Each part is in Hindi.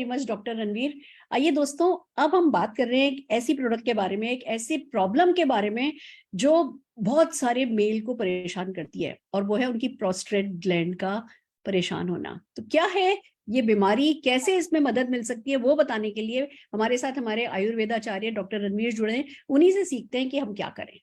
Very much doctor Ranveer. आइए दोस्तों, अब हम बात कर रहे हैं एक ऐसी प्रोडक्ट के बारे में, एक ऐसी प्रॉब्लम के बारे में जो बहुत सारे मेल को परेशान करती है, और वो है उनकी प्रोस्टेट ग्लैंड का परेशान होना। तो क्या है ये बीमारी, कैसे इसमें मदद मिल सकती है, वो बताने के लिए हमारे साथ हमारे आयुर्वेदाचार्य डॉक्टर रणवीर जुड़े हैं। उन्हीं से सीखते हैं कि हम क्या करें।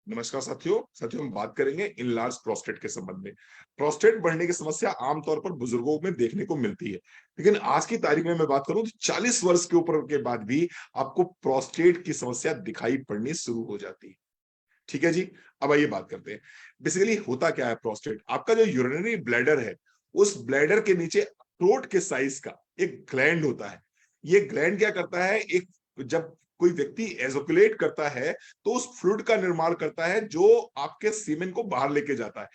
नमस्कार साथियों हम बात करेंगे इनलार्ज प्रोस्टेट के संबंध में। प्रोस्टेट बढ़ने की समस्या आमतौर पर बुजुर्गों में देखने को मिलती है, लेकिन आज की तारीख में मैं बात करूं तो 40 वर्ष के ऊपर के बाद भी आपको प्रोस्टेट की समस्या दिखाई पड़नी शुरू हो जाती है। ठीक है जी। अब आइए बात करते हैं बेसिकली होता क्या है। प्रोस्टेट आपका जो यूरिनरी ब्लैडर है, उस ब्लैडर के नीचे अखरोट के साइज का एक ग्लैंड होता है। ये ग्लैंड क्या करता है, एक जब कोई व्यक्ति एजोकुलेट करता है तो उस फ्लूइड का निर्माण करता है जो आपके सीमेन को बाहर लेके जाता है।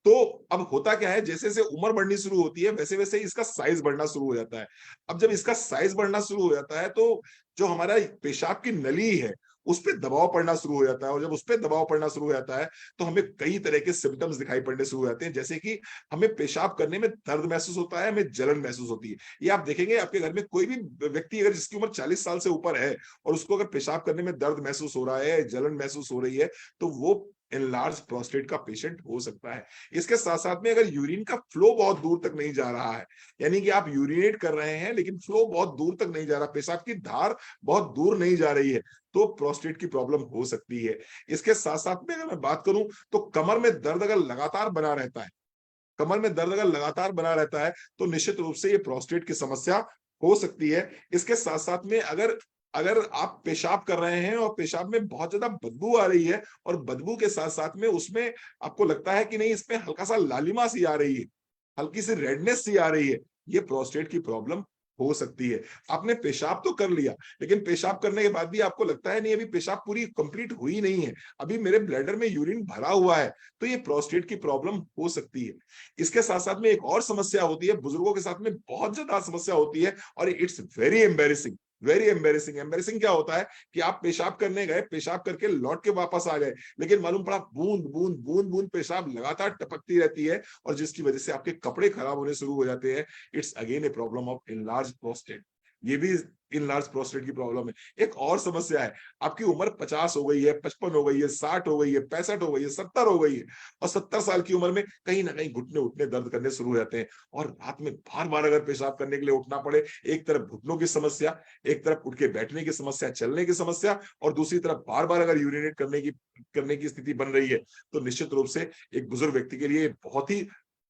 तो अब होता क्या है, जैसे जैसे उम्र बढ़नी शुरू होती है वैसे वैसे इसका साइज बढ़ना शुरू हो जाता है। अब जब इसका साइज बढ़ना शुरू हो जाता है तो जो हमारा पेशाब की नली है उस पर दबाव पड़ना शुरू हो जाता है, और जब उस पर दबाव पड़ना शुरू हो जाता है तो हमें कई तरह के सिम्टम्स दिखाई पड़ने शुरू हो जाते हैं, जैसे कि हमें पेशाब करने में दर्द महसूस होता है, हमें जलन महसूस होती है। ये आप देखेंगे आपके घर में कोई भी व्यक्ति अगर जिसकी उम्र 40 साल से ऊपर है और उसको अगर पेशाब करने में दर्द महसूस हो रहा है, जलन महसूस हो रही है, तो वो एनलार्ज प्रोस्टेट का पेशेंट हो सकता है। इसके साथ साथ में अगर यूरिन का फ्लो बहुत दूर तक नहीं जा रहा है, यानी कि आप यूरिनेट कर रहे हैं लेकिन फ्लो बहुत दूर तक नहीं जा रहा, पेशाब की धार बहुत दूर नहीं जा रही है, तो प्रोस्टेट की प्रॉब्लम हो सकती है। इसके साथ साथ में अगर मैं बात करूं तो कमर में दर्द अगर लगातार बना रहता है, कमर में दर्द अगर लगातार बना रहता है तो निश्चित रूप से ये प्रोस्टेट की समस्या हो सकती है। इसके साथ साथ में अगर अगर आप पेशाब कर रहे हैं और पेशाब में बहुत ज्यादा बदबू आ रही है, और बदबू के साथ साथ में उसमें आपको लगता है कि नहीं इसमें हल्का सा लालिमा सी आ रही है, हल्की सी रेडनेस सी आ रही है, ये प्रोस्टेट की प्रॉब्लम हो सकती है। आपने पेशाब तो कर लिया, लेकिन पेशाब करने के बाद भी आपको लगता है नहीं अभी पेशाब पूरी कंप्लीट हुई नहीं है, अभी मेरे ब्लैडर में यूरिन भरा हुआ है, तो ये प्रोस्टेट की प्रॉब्लम हो सकती है। इसके साथ साथ में एक और समस्या होती है, बुजुर्गों के साथ में बहुत ज्यादा समस्या होती है, और it's very embarrassing. Very embarrassing. Embarrassing क्या होता है कि आप पेशाब करने गए, पेशाब करके लौट के वापस आ गए, लेकिन मालूम पड़ा बूंद बूंद बूंद बूंद पेशाब लगातार टपकती रहती है, और जिसकी वजह से आपके कपड़े खराब होने शुरू हो जाते हैं। It's again a problem of enlarge prostate. ये भी इनलार्ज प्रोस्टेट की प्रॉब्लम है। एक और समस्या है, आपकी उम्र 50 हो गई है, 55 हो गई है, 60 हो गई है, 65 हो गई है, 70 हो गई है, और 70 साल की उम्र में कहीं ना कहीं घुटने उठने दर्द करने शुरू हो जाते हैं, और रात में बार बार अगर पेशाब करने के लिए उठना पड़े, एक तरफ घुटनों की समस्या, एक तरफ उठ के बैठने की समस्या, चलने की समस्या, और दूसरी तरफ बार बार अगर यूरिनेट करने की स्थिति बन रही है, तो निश्चित रूप से एक बुजुर्ग व्यक्ति के लिए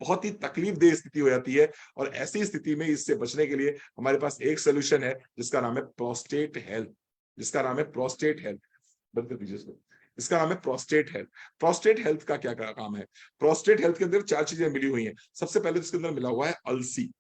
बहुत ही तकलीफ देह स्थिति हो जाती है। और ऐसी स्थिति में इससे बचने के लिए हमारे पास एक सोल्यूशन है जिसका नाम है प्रोस्टेट हेल्थ। जिसका नाम है प्रोस्टेट हेल्थ। बंद कर दीजिए इसको। इसका नाम है प्रोस्टेट हेल्थ। प्रोस्टेट हेल्थ का क्या काम है? प्रोस्टेट हेल्थ के अंदर चार चीजें मिली हुई हैं। सबसे पहले इसके अंदर मिला हुआ है अलसी।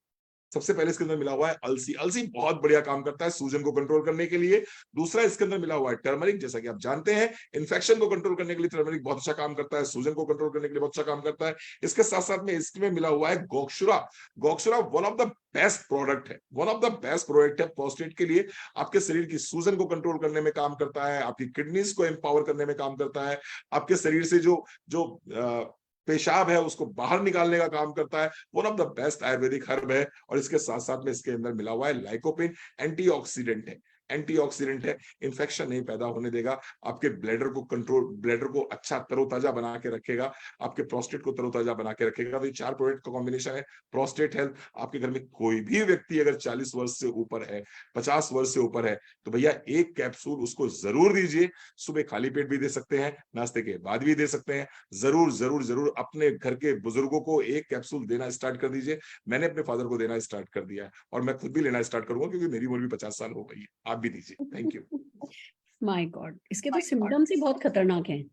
सबसे पहले इसके अंदर मिला हुआ है अलसी। अलसी बहुत बढ़िया काम करता है सूजन को कंट्रोल करने के लिए। दूसरा इसके अंदर मिला हुआ है टर्मरिक। जैसा कि आप जानते हैं इन्फेक्शन को कंट्रोल करने के लिए टर्मरिक बहुत अच्छा काम करता है, सूजन को कंट्रोल करने के लिए बहुत अच्छा काम करता है। इसके साथ साथ में इसमें मिला हुआ है गोक्षुरा। गोक्षुरा one of the best product है, one of the best product है प्रोस्टेट के लिए। आपके शरीर की सूजन को कंट्रोल करने में काम करता है, आपकी किडनीज को एम्पावर करने में काम करता है, आपके शरीर से जो जो पेशाब है उसको बाहर निकालने का काम करता है। One of the best Ayurvedic herb है। और इसके साथ साथ में इसके अंदर मिला हुआ है लाइकोपिन। एंटीऑक्सीडेंट है, एंटीऑक्सीडेंट है, इन्फेक्शन नहीं पैदा होने देगा, आपके ब्लैडर को अच्छा तरोताजा बना के रखेगा, आपके प्रोस्टेट को तरोताजा बना के रखेगा। तो ये चार प्रोडक्ट का कॉम्बिनेशन है प्रोस्टेट हेल्थ। आपके घर में कोई भी व्यक्ति अगर 40 वर्ष से ऊपर है, 50 वर्ष से ऊपर है, तो भैया एक कैप्सूल उसको जरूर दीजिए। सुबह खाली पेट भी दे सकते हैं, नाश्ते के बाद भी दे सकते हैं। जरूर जरूर जरूर अपने घर के बुजुर्गों को एक कैप्सूल देना स्टार्ट कर दीजिए। मैंने अपने फादर को देना स्टार्ट कर दिया है, और मैं खुद भी लेना स्टार्ट करूंगा क्योंकि मेरी उम्र भी 50 साल हो गई है। आप भी दीजिए। Thank you. माय गॉड, इसके तो सिम्टम्स ही बहुत खतरनाक हैं।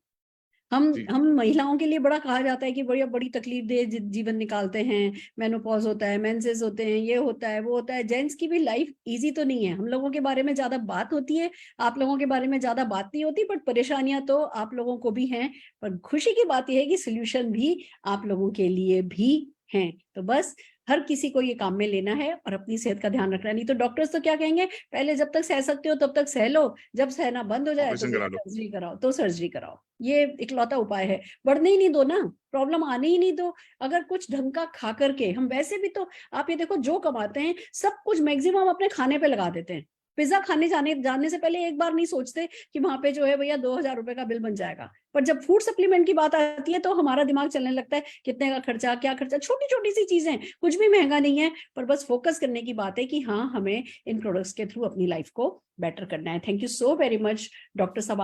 हम जी हम महिलाओं के लिए बड़ा कहा जाता है कि बड़ी बड़ी तकलीफ दे जीवन निकालते हैं, मेनोपॉज होता है, मेंसेस होते हैं, ये होता है, वो होता है। जेंट्स की भी लाइफ इजी तो नहीं है। हम लोगों के बारे में ज्यादा बात होती है, आप लोगों के बारे में ज्यादा बात नहीं होती, बट परेशानियां तो आप लोगों को भी हैं। पर खुशी की बात यह है कि सोल्यूशन भी आप लोगों के लिए भी हैं। तो बस हर किसी को ये काम में लेना है और अपनी सेहत का ध्यान रखना है। नहीं तो डॉक्टर्स तो क्या कहेंगे, पहले जब तक सह सकते हो तब तक सह लो, जब सहना बंद हो जाए तो ऑपरेशन फिर करा लो। सर्जरी कराओ, तो सर्जरी कराओ। ये इकलौता उपाय है, बढ़ने ही नहीं दो ना, प्रॉब्लम आने ही नहीं दो। अगर कुछ ढंग का खा करके, हम वैसे भी तो आप ये देखो जो कमाते हैं सब कुछ मैक्सिमम अपने खाने पे लगा देते हैं। पिज्जा खाने जाने से पहले एक बार नहीं सोचते कि वहां पे जो है भैया 2000 रुपए का बिल बन जाएगा। पर जब फूड सप्लीमेंट की बात आती है तो हमारा दिमाग चलने लगता है कितने का खर्चा, क्या खर्चा, छोटी छोटी सी चीजें, कुछ भी महंगा नहीं है। पर बस फोकस करने की बात है कि हाँ, हमें इन प्रोडक्ट्स के थ्रू अपनी लाइफ को बेटर करना है। Thank you so very much doctor साहब,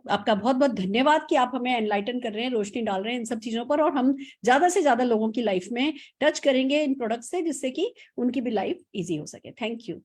आपका बहुत बहुत धन्यवाद कि आप हमें एनलाइटन कर रहे हैं, रोशनी डाल रहे हैं इन सब चीजों पर, और हम ज्यादा से ज्यादा लोगों की लाइफ में टच करेंगे इन प्रोडक्ट्स से, जिससे कि उनकी भी लाइफ इजी हो सके। Thank you.